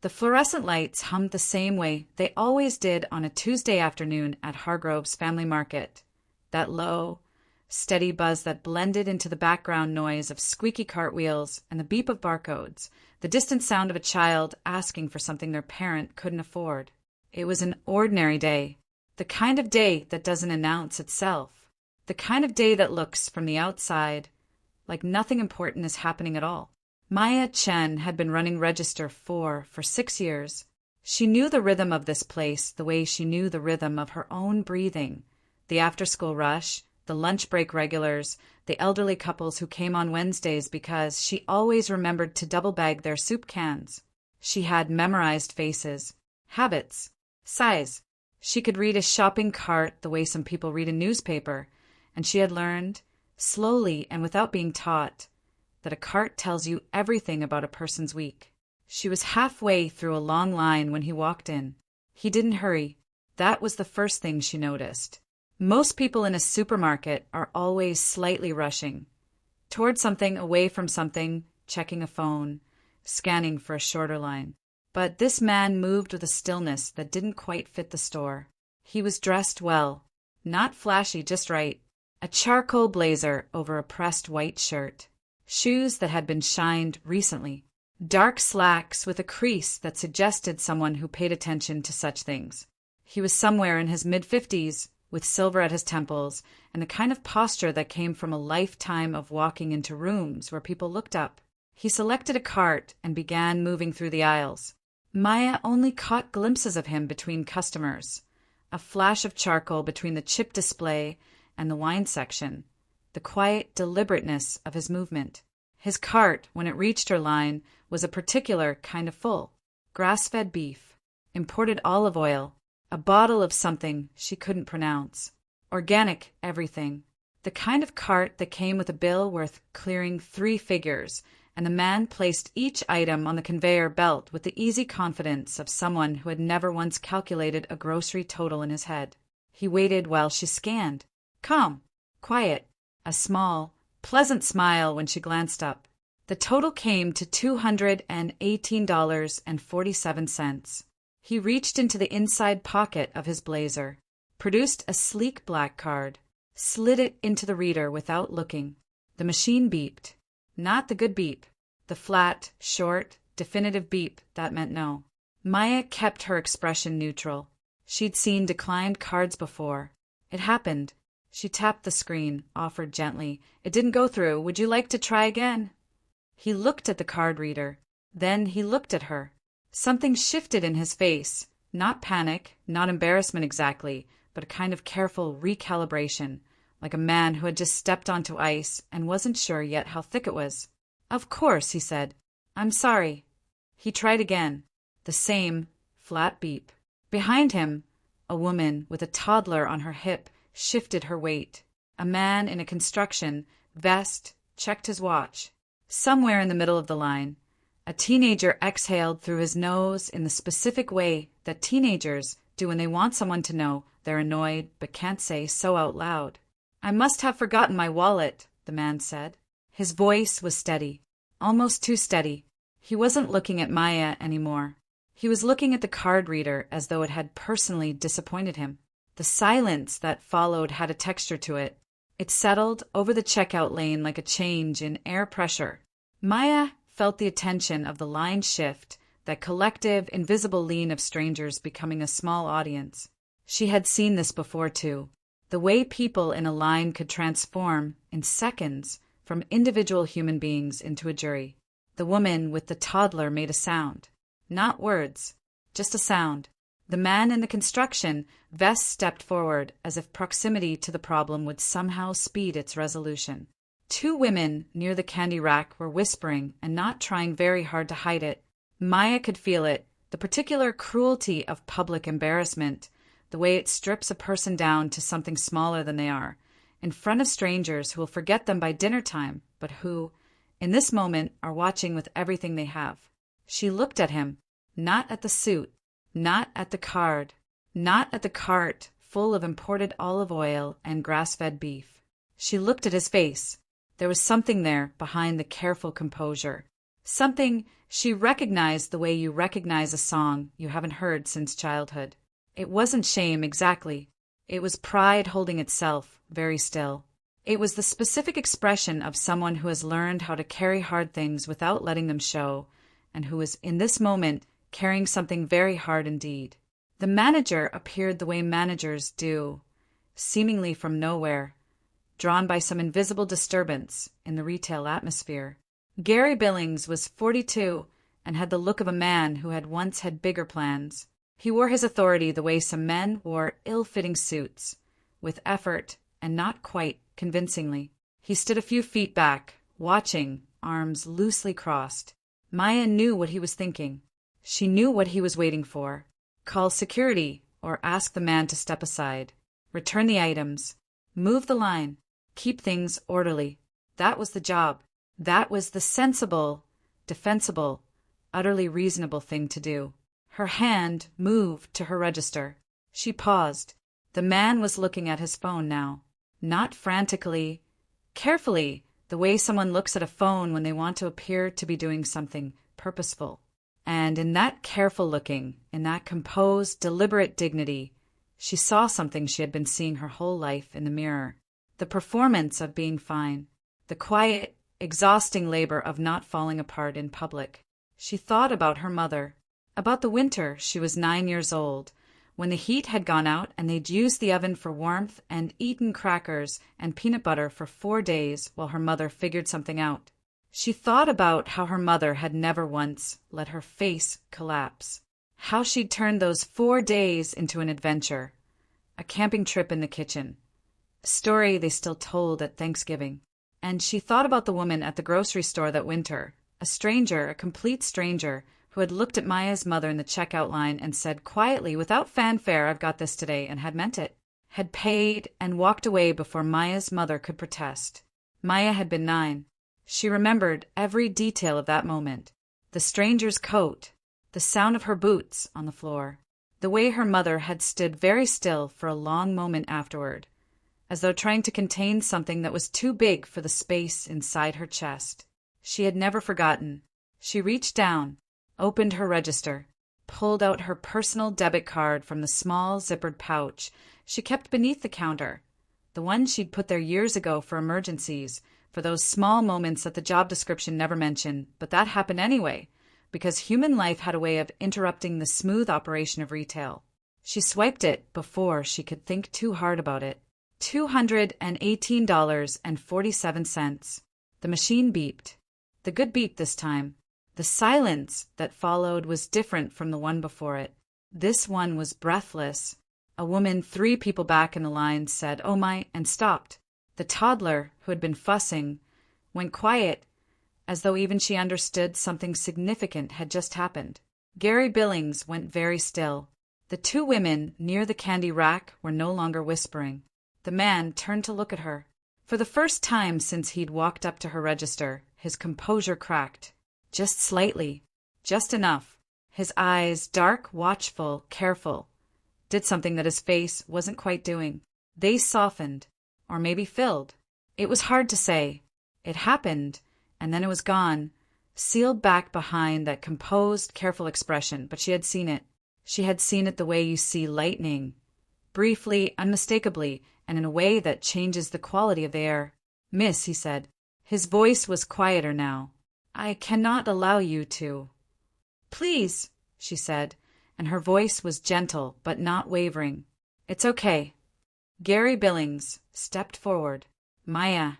The fluorescent lights hummed the same way they always did on a Tuesday afternoon at Hargrove's Family Market. That low, steady buzz that blended into the background noise of squeaky cartwheels and the beep of barcodes, the distant sound of a child asking for something their parent couldn't afford. It was an ordinary day, the kind of day that doesn't announce itself, the kind of day that looks from the outside like nothing important is happening at all. Maya Chen had been running register for 6 years. She knew the rhythm of this place the way she knew the rhythm of her own breathing, the after-school rush, the lunch break regulars, the elderly couples who came on Wednesdays because she always remembered to double-bag their soup cans. She had memorized faces, habits, size. She could read a shopping cart the way some people read a newspaper, and she had learned, slowly and without being taught, that a cart tells you everything about a person's week. She was halfway through a long line when he walked in. He didn't hurry. That was the first thing she noticed. Most people in a supermarket are always slightly rushing. Toward something, away from something, checking a phone, scanning for a shorter line. But this man moved with a stillness that didn't quite fit the store. He was dressed well. Not flashy, just right. A charcoal blazer over a pressed white shirt. Shoes that had been shined recently. Dark slacks with a crease that suggested someone who paid attention to such things. He was somewhere in his mid-50s, with silver at his temples, and the kind of posture that came from a lifetime of walking into rooms where people looked up. He selected a cart and began moving through the aisles. Maya only caught glimpses of him between customers. A flash of charcoal between the chip display and the wine section. The quiet deliberateness of his movement. His cart, when it reached her line, was a particular kind of full. Grass-fed beef, imported olive oil, a bottle of something she couldn't pronounce. Organic everything. The kind of cart that came with a bill worth clearing 3 figures, and the man placed each item on the conveyor belt with the easy confidence of someone who had never once calculated a grocery total in his head. He waited while she scanned. Calm, quiet. A small, pleasant smile when she glanced up. The total came to $218.47. He reached into the inside pocket of his blazer, produced a sleek black card, slid it into the reader without looking. The machine beeped. Not the good beep. The flat, short, definitive beep that meant no. Maya kept her expression neutral. She'd seen declined cards before. It happened. She tapped the screen, offered gently. It didn't go through. Would you like to try again? He looked at the card reader. Then he looked at her. Something shifted in his face. Not panic, not embarrassment exactly, but a kind of careful recalibration, like a man who had just stepped onto ice and wasn't sure yet how thick it was. Of course, he said. I'm sorry. He tried again. The same flat beep. Behind him, a woman with a toddler on her hip shifted her weight. A man in a construction vest checked his watch. Somewhere in the middle of the line, a teenager exhaled through his nose in the specific way that teenagers do when they want someone to know they're annoyed but can't say so out loud. I must have forgotten my wallet, the man said. His voice was steady, almost too steady. He wasn't looking at Maya anymore. He was looking at the card reader as though it had personally disappointed him. The silence that followed had a texture to it. It settled over the checkout lane like a change in air pressure. Maya felt the attention of the line shift, that collective, invisible lean of strangers becoming a small audience. She had seen this before, too. The way people in a line could transform, in seconds, from individual human beings into a jury. The woman with the toddler made a sound. Not words, just a sound. The man in the construction vest stepped forward as if proximity to the problem would somehow speed its resolution. 2 women near the candy rack were whispering and not trying very hard to hide it. Maya could feel it, the particular cruelty of public embarrassment, the way it strips a person down to something smaller than they are, in front of strangers who will forget them by dinner time, but who, in this moment, are watching with everything they have. She looked at him, not at the suit, not at the card, not at the cart full of imported olive oil and grass-fed beef. She looked at his face. There was something there behind the careful composure. Something she recognized the way you recognize a song you haven't heard since childhood. It wasn't shame exactly. It was pride holding itself very still. It was the specific expression of someone who has learned how to carry hard things without letting them show, and who is, in this moment, carrying something very hard indeed. The manager appeared the way managers do, seemingly from nowhere, drawn by some invisible disturbance in the retail atmosphere. Gary Billings was 42 and had the look of a man who had once had bigger plans. He wore his authority the way some men wore ill-fitting suits, with effort and not quite convincingly. He stood a few feet back, watching, arms loosely crossed. Maya knew what he was thinking. She knew what he was waiting for. Call security or ask the man to step aside. Return the items. Move the line. Keep things orderly. That was the job. That was the sensible, defensible, utterly reasonable thing to do. Her hand moved to her register. She paused. The man was looking at his phone now. Not frantically, carefully, the way someone looks at a phone when they want to appear to be doing something purposeful. And in that careful looking, in that composed, deliberate dignity, she saw something she had been seeing her whole life in the mirror. The performance of being fine. The quiet, exhausting labor of not falling apart in public. She thought about her mother. About the winter she was 9 years old, when the heat had gone out and they'd used the oven for warmth and eaten crackers and peanut butter for 4 days while her mother figured something out. She thought about how her mother had never once let her face collapse. How she'd turned those 4 days into an adventure. A camping trip in the kitchen. A story they still told at Thanksgiving. And she thought about the woman at the grocery store that winter. A stranger, a complete stranger, who had looked at Maya's mother in the checkout line and said quietly, without fanfare, "I've got this today," and had meant it. Had paid and walked away before Maya's mother could protest. Maya had been 9. She remembered every detail of that moment. The stranger's coat, the sound of her boots on the floor, the way her mother had stood very still for a long moment afterward, as though trying to contain something that was too big for the space inside her chest. She had never forgotten. She reached down, opened her register, pulled out her personal debit card from the small zippered pouch she kept beneath the counter, the one she'd put there years ago for emergencies, for those small moments that the job description never mentioned, but that happened anyway, because human life had a way of interrupting the smooth operation of retail. She swiped it before she could think too hard about it. $218.47. The machine beeped. The good beep this time. The silence that followed was different from the one before it. This one was breathless. A woman 3 people back in the line said, "Oh my," and stopped. The toddler, who had been fussing, went quiet, as though even she understood something significant had just happened. Gary Billings went very still. The 2 women near the candy rack were no longer whispering. The man turned to look at her. For the first time since he'd walked up to her register, his composure cracked. Just slightly. Just enough. His eyes, dark, watchful, careful, did something that his face wasn't quite doing. They softened, or maybe filled. It was hard to say. It happened, and then it was gone, sealed back behind that composed, careful expression, but she had seen it. She had seen it the way you see lightning. Briefly, unmistakably, and in a way that changes the quality of the air. "Miss," he said. His voice was quieter now. "I cannot allow you to." "Please," she said, and her voice was gentle but not wavering. "It's okay." Gary Billings stepped forward. "Maya."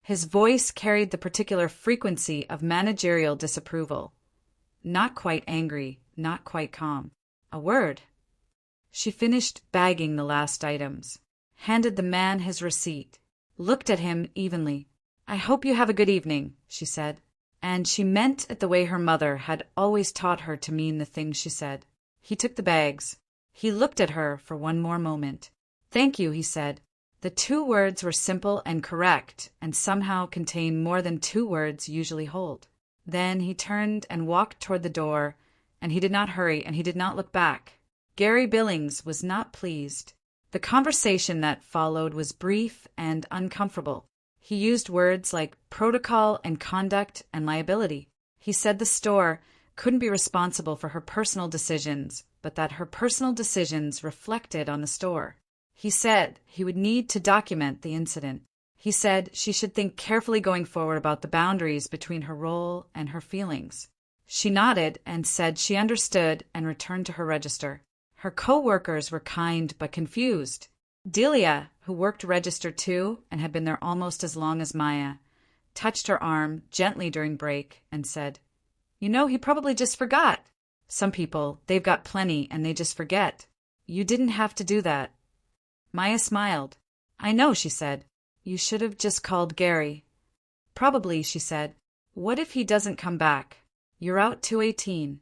His voice carried the particular frequency of managerial disapproval. Not quite angry, not quite calm. "A word." She finished bagging the last items, handed the man his receipt, looked at him evenly. "I hope you have a good evening," she said. And she meant it the way her mother had always taught her to mean the things she said. He took the bags. He looked at her for one more moment. "Thank you," he said. The 2 words were simple and correct, and somehow contained more than 2 words usually hold. Then he turned and walked toward the door, and he did not hurry, and he did not look back. Gary Billings was not pleased. The conversation that followed was brief and uncomfortable. He used words like protocol and conduct and liability. He said the store couldn't be responsible for her personal decisions, but that her personal decisions reflected on the store. He said he would need to document the incident. He said she should think carefully going forward about the boundaries between her role and her feelings. She nodded and said she understood and returned to her register. Her co-workers were kind but confused. Delia, who worked register too and had been there almost as long as Maya, touched her arm gently during break and said, "You know, he probably just forgot. Some people, they've got plenty and they just forget. You didn't have to do that." Maya smiled. "I know," she said. "You should have just called Gary." "Probably," she said. "What if he doesn't come back? You're out 218."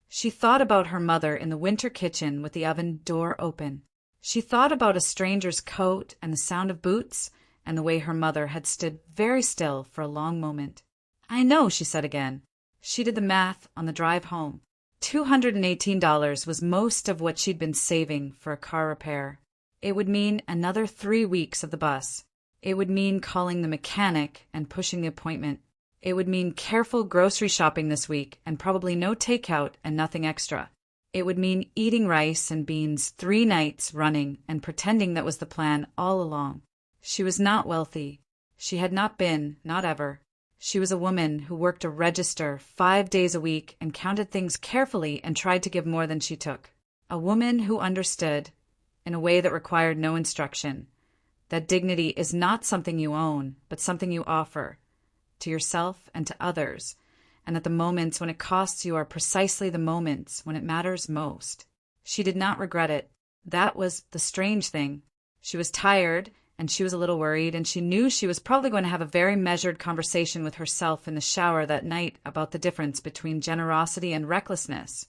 She thought about her mother in the winter kitchen with the oven door open. She thought about a stranger's coat and the sound of boots and the way her mother had stood very still for a long moment. "I know," she said again. She did the math on the drive home. $218 was most of what she'd been saving for a car repair. It would mean another 3 weeks of the bus. It would mean calling the mechanic and pushing the appointment. It would mean careful grocery shopping this week and probably no takeout and nothing extra. It would mean eating rice and beans 3 nights running and pretending that was the plan all along. She was not wealthy. She had not been, not ever. She was a woman who worked a register 5 days a week and counted things carefully and tried to give more than she took. A woman who understood, in a way that required no instruction, that dignity is not something you own, but something you offer, to yourself and to others, and that the moments when it costs you are precisely the moments when it matters most. She did not regret it. That was the strange thing. She was tired, and she was a little worried, and she knew she was probably going to have a very measured conversation with herself in the shower that night about the difference between generosity and recklessness.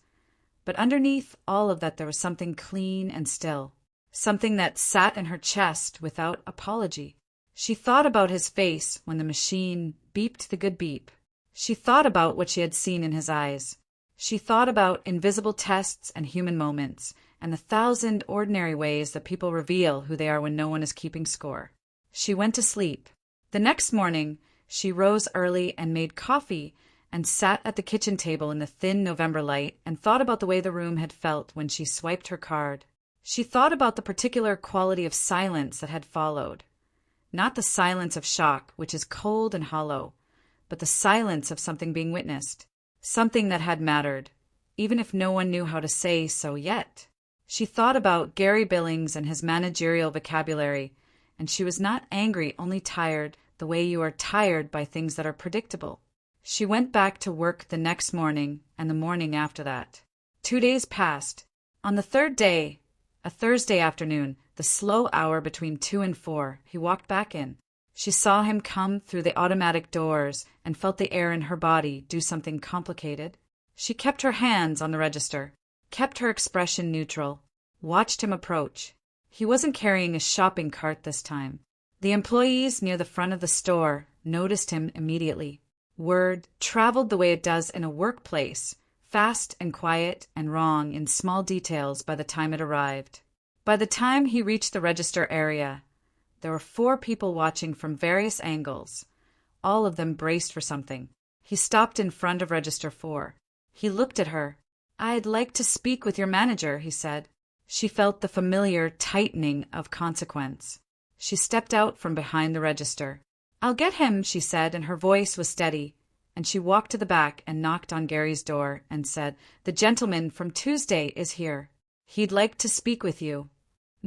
But underneath all of that there was something clean and still, something that sat in her chest without apology. She thought about his face when the machine beeped the good beep. She thought about what she had seen in his eyes. She thought about invisible tests and human moments, and the 1,000 ordinary ways that people reveal who they are when no one is keeping score. She went to sleep. The next morning, she rose early and made coffee and sat at the kitchen table in the thin November light and thought about the way the room had felt when she swiped her card. She thought about the particular quality of silence that had followed. Not the silence of shock, which is cold and hollow, but the silence of something being witnessed, something that had mattered, even if no one knew how to say so yet. She thought about Gary Billings and his managerial vocabulary, and she was not angry, only tired, the way you are tired by things that are predictable. She went back to work the next morning and the morning after that. 2 days passed. On the 3rd day, a Thursday afternoon, the slow hour between 2 and 4, he walked back in. She saw him come through the automatic doors and felt the air in her body do something complicated. She kept her hands on the register, kept her expression neutral, watched him approach. He wasn't carrying a shopping cart this time. The employees near the front of the store noticed him immediately. Word traveled the way it does in a workplace, fast and quiet and wrong in small details by the time it arrived. By the time he reached the register area, there were 4 people watching from various angles, all of them braced for something. He stopped in front of register 4. He looked at her. "I'd like to speak with your manager," he said. She felt the familiar tightening of consequence. She stepped out from behind the register. "I'll get him," she said, and her voice was steady. And she walked to the back and knocked on Gary's door and said, "The gentleman from Tuesday is here. He'd like to speak with you."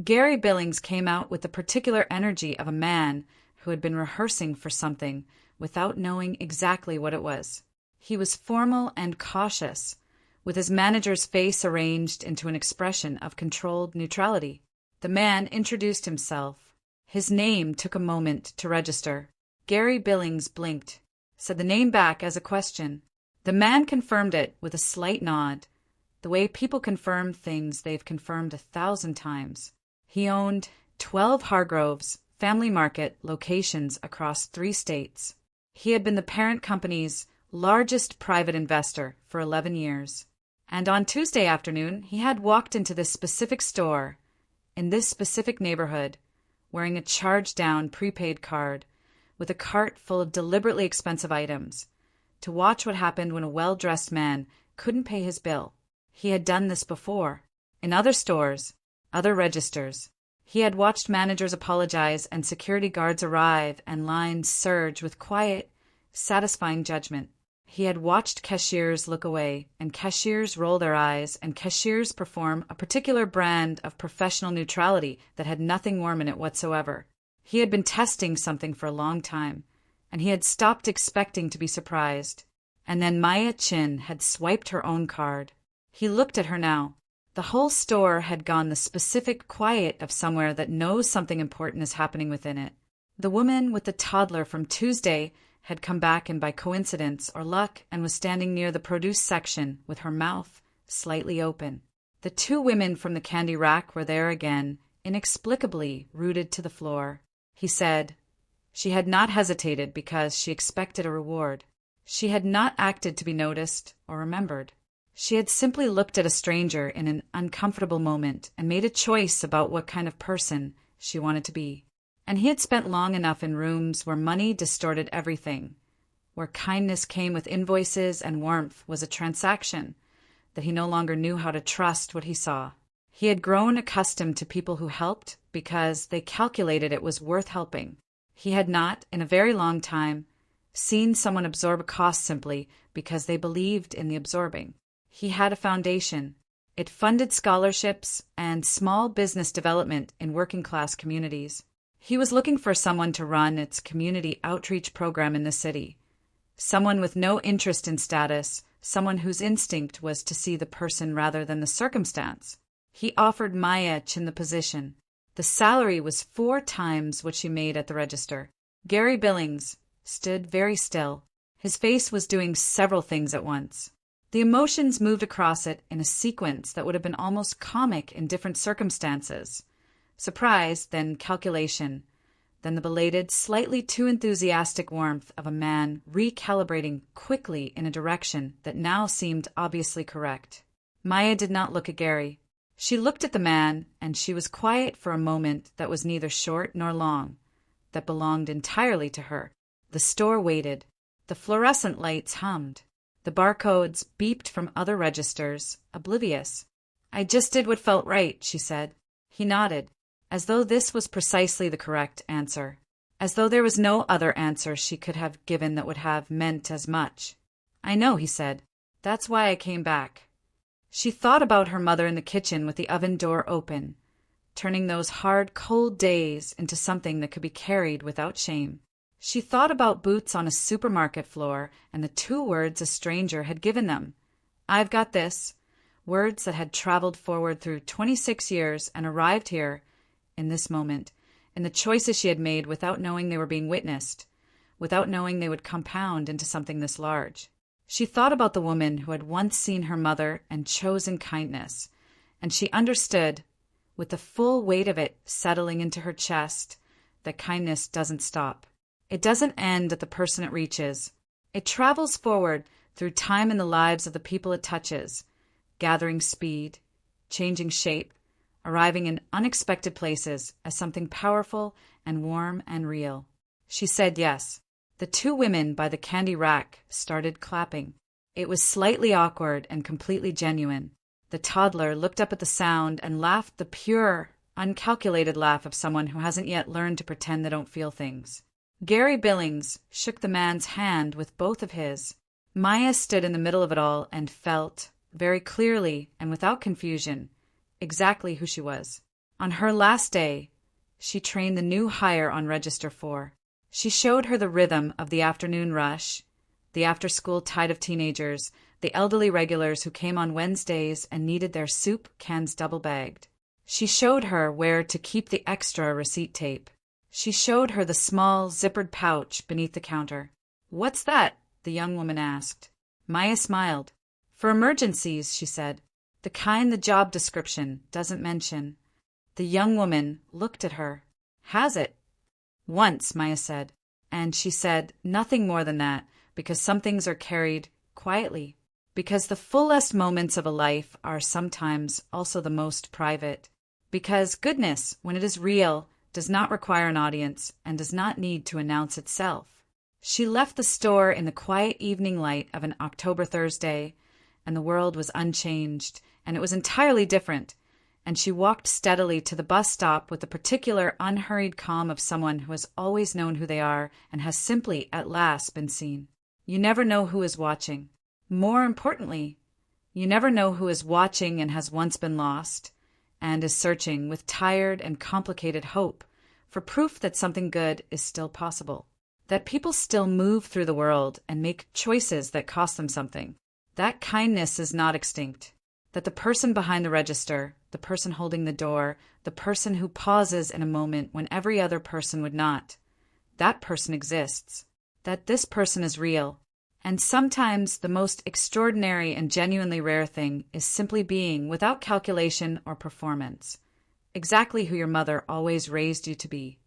Gary Billings came out with the particular energy of a man who had been rehearsing for something without knowing exactly what it was. He was formal and cautious, with his manager's face arranged into an expression of controlled neutrality. The man introduced himself. His name took a moment to register. Gary Billings blinked, said the name back as a question. The man confirmed it with a slight nod, the way people confirm things they've confirmed 1,000 times. He owned 12 Hargroves Family Market locations across 3 states. He had been the parent company's largest private investor for 11 years. And on Tuesday afternoon, he had walked into this specific store, in this specific neighborhood, wearing a charged-down prepaid card, with a cart full of deliberately expensive items, to watch what happened when a well-dressed man couldn't pay his bill. He had done this before. In other stores, other registers. He had watched managers apologize and security guards arrive and lines surge with quiet, satisfying judgment. He had watched cashiers look away and cashiers roll their eyes and cashiers perform a particular brand of professional neutrality that had nothing warm in it whatsoever. He had been testing something for a long time, and he had stopped expecting to be surprised. And then Maya Chin had swiped her own card. He looked at her now. The whole store had gone the specific quiet of somewhere that knows something important is happening within it. The woman with the toddler from Tuesday had come back and by coincidence or luck and was standing near the produce section with her mouth slightly open. The two women from the candy rack were there again, inexplicably rooted to the floor. He said, she had not hesitated because she expected a reward. She had not acted to be noticed or remembered. She had simply looked at a stranger in an uncomfortable moment and made a choice about what kind of person she wanted to be. And he had spent long enough in rooms where money distorted everything, where kindness came with invoices and warmth was a transaction, that he no longer knew how to trust what he saw. He had grown accustomed to people who helped because they calculated it was worth helping. He had not, in a very long time, seen someone absorb a cost simply because they believed in the absorbing. He had a foundation. It funded scholarships and small business development in working-class communities. He was looking for someone to run its community outreach program in the city. Someone with no interest in status, someone whose instinct was to see the person rather than the circumstance. He offered Maya Chin the position. The salary was 4 times what she made at the register. Gary Billings stood very still. His face was doing several things at once. The emotions moved across it in a sequence that would have been almost comic in different circumstances. Surprise, then calculation, then the belated, slightly too enthusiastic warmth of a man recalibrating quickly in a direction that now seemed obviously correct. Maya did not look at Gary. She looked at the man, and she was quiet for a moment that was neither short nor long, that belonged entirely to her. The store waited. The fluorescent lights hummed. The barcodes beeped from other registers, oblivious. I just did what felt right, she said. He nodded, as though this was precisely the correct answer, as though there was no other answer she could have given that would have meant as much. I know, he said. That's why I came back. She thought about her mother in the kitchen with the oven door open, turning those hard, cold days into something that could be carried without shame. She thought about boots on a supermarket floor and the 2 words a stranger had given them. I've got this. Words that had traveled forward through 26 years and arrived here, in this moment, in the choices she had made without knowing they were being witnessed, without knowing they would compound into something this large. She thought about the woman who had once seen her mother and chosen kindness, and she understood, with the full weight of it settling into her chest, that kindness doesn't stop. It doesn't end at the person it reaches. It travels forward through time in the lives of the people it touches, gathering speed, changing shape, arriving in unexpected places as something powerful and warm and real. She said yes. The 2 women by the candy rack started clapping. It was slightly awkward and completely genuine. The toddler looked up at the sound and laughed the pure, uncalculated laugh of someone who hasn't yet learned to pretend they don't feel things. Gary Billings shook the man's hand with both of his. Maya stood in the middle of it all and felt, very clearly and without confusion, exactly who she was. On her last day, she trained the new hire on Register 4. She showed her the rhythm of the afternoon rush, the after-school tide of teenagers, the elderly regulars who came on Wednesdays and needed their soup cans double-bagged. She showed her where to keep the extra receipt tape. She showed her the small, zippered pouch beneath the counter. What's that? The young woman asked. Maya smiled. For emergencies, she said. The kind the job description doesn't mention. The young woman looked at her. Has it? Once, Maya said. And she said nothing more than that, because some things are carried quietly. Because the fullest moments of a life are sometimes also the most private. Because goodness, when it is real, does not require an audience and does not need to announce itself. She left the store in the quiet evening light of an October Thursday, and the world was unchanged, and it was entirely different, and she walked steadily to the bus stop with the particular unhurried calm of someone who has always known who they are and has simply at last been seen. You never know who is watching. More importantly, you never know who is watching and has once been lost, and is searching with tired and complicated hope for proof that something good is still possible, that people still move through the world and make choices that cost them something, that kindness is not extinct, that the person behind the register, the person holding the door, the person who pauses in a moment when every other person would not, that person exists, that this person is real. And sometimes the most extraordinary and genuinely rare thing is simply being, without calculation or performance, exactly who your mother always raised you to be.